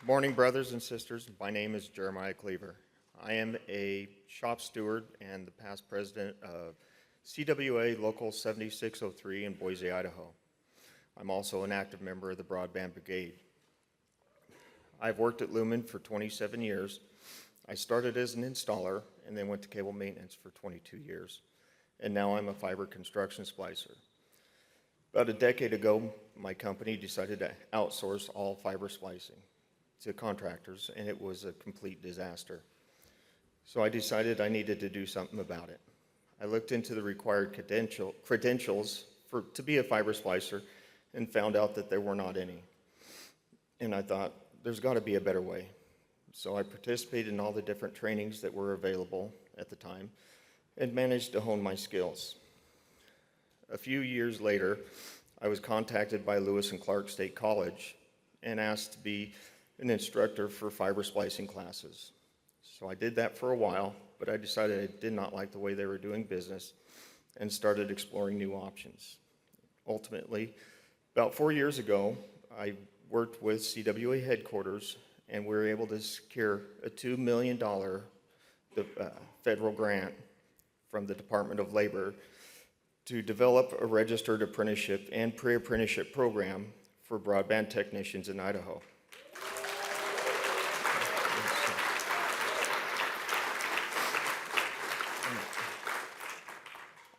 Morning, brothers and sisters. My name is Jeremiah Cleaver. I am a shop steward and the past president of CWA Local 7603 in Boise, Idaho. I'm also an active member of the Broadband Brigade. I've worked at Lumen for 27 years. I started as an installer and then went to cable maintenance for 22 years. And now I'm a fiber construction splicer. About a decade ago, my company decided to outsource all fiber splicing to contractors, and it was a complete disaster. So I decided I needed to do something about it. I looked into the required credentials to be a fiber splicer and found out that there were not any. And I thought, there's got to be a better way. So I participated in all the different trainings that were available at the time and managed to hone my skills. A few years later, I was contacted by Lewis and Clark State College and asked to be an instructor for fiber splicing classes. So I did that for a while, but I decided I did not like the way they were doing business and started exploring new options. Ultimately, about 4 years ago, I worked with CWA headquarters and we were able to secure a $2 million federal grant from the Department of Labor to develop a registered apprenticeship and pre-apprenticeship program for broadband technicians in Idaho.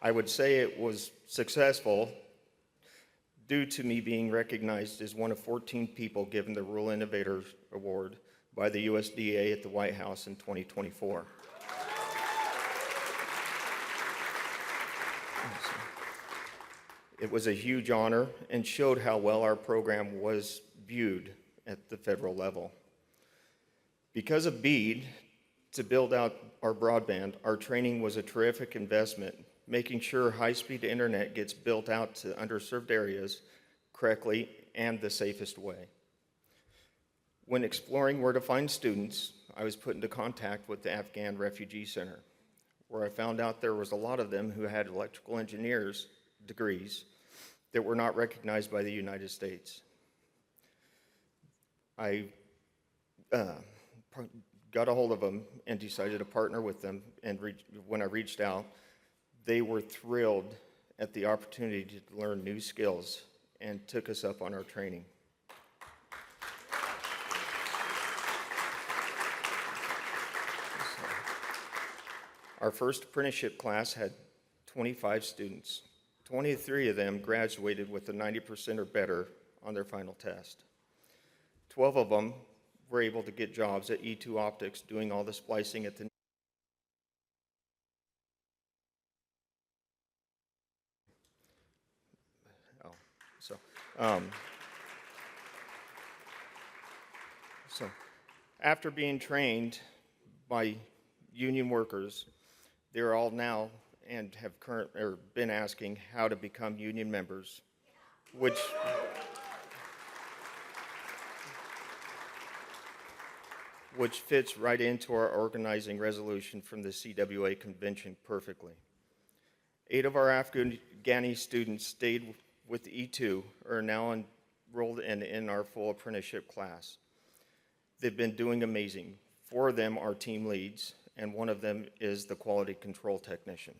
I would say it was successful due to me being recognized as one of 14 people given the Rural Innovator Award by the USDA at the White House in 2024. It was a huge honor and showed how well our program was viewed at the federal level. Because of BEAD, to build out our broadband, our training was a terrific investment, making sure high-speed internet gets built out to underserved areas correctly and the safest way. When exploring where to find students, I was put into contact with the Afghan Refugee Center, where I found out there was a lot of them who had electrical engineers degrees that were not recognized by the United States. I got a hold of them and decided to partner with them, and when I reached out, they were thrilled at the opportunity to learn new skills and took us up on our training. Our first apprenticeship class had 25 students. 23 of them graduated with a 90% or better on their final test. 12 of them were able to get jobs at E2 Optics doing all the splicing at the So after being trained by union workers, they're all now and have been asking how to become union members, which fits right into our organizing resolution from the CWA convention perfectly. 8 of our Afghani students stayed with E2, are now enrolled in our full apprenticeship class. They've been doing amazing. 4 of them are team leads, and 1 of them is the quality control technician.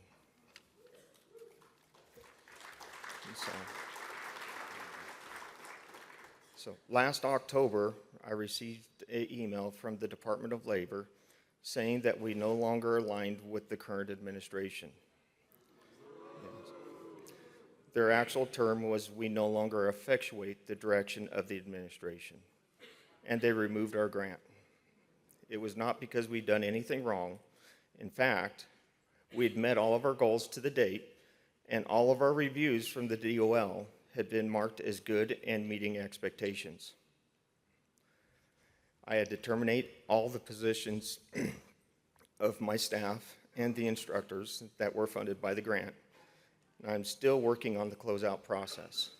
So last October, I received an email from the Department of Labor saying that we no longer aligned with the current administration. Their actual term was, we no longer effectuate the direction of the administration. And they removed our grant. It was not because we'd done anything wrong. In fact, we'd met all of our goals to the date, and all of our reviews from the DOL had been marked as good and meeting expectations. I had to terminate all the positions of my staff and the instructors that were funded by the grant. I'm still working on the closeout process.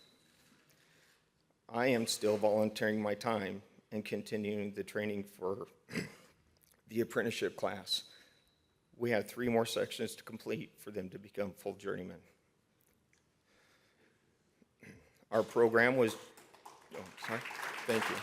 I am still volunteering my time and continuing the training for the apprenticeship class. We have 3 more sections to complete for them to become full journeymen. Our program was, thank you.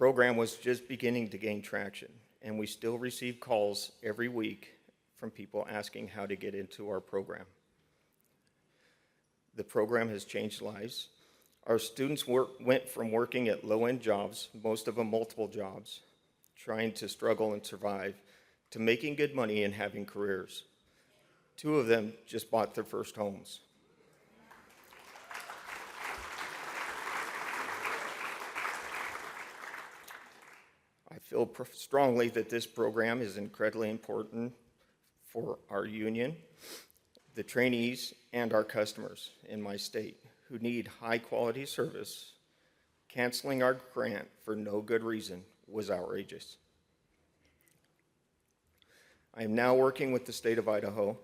program was just beginning to gain traction, and we still receive calls every week from people asking how to get into our program. The program has changed lives. Our students went from working at low-end jobs, most of them multiple jobs, trying to struggle and survive, to making good money and having careers. 2 of them just bought their first homes. I feel strongly that this program is incredibly important for our union, the trainees, and our customers in my state who need high-quality service. Canceling our grant for no good reason was outrageous. I am now working with the state of Idaho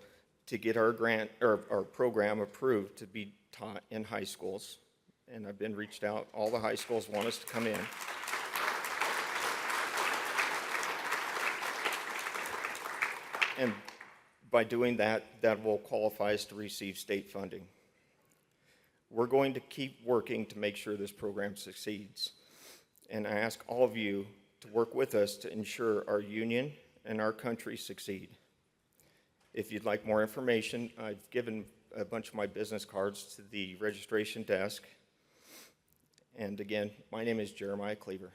to get our grant or our program approved to be taught in high schools, and I've been reached out. All the high schools want us to come in. And by doing that, that will qualify us to receive state funding. We're going to keep working to make sure this program succeeds. And I ask all of you to work with us to ensure our union and our country succeed. If you'd like more information, I've given a bunch of my business cards to the registration desk. And again, my name is Jeremiah Cleaver.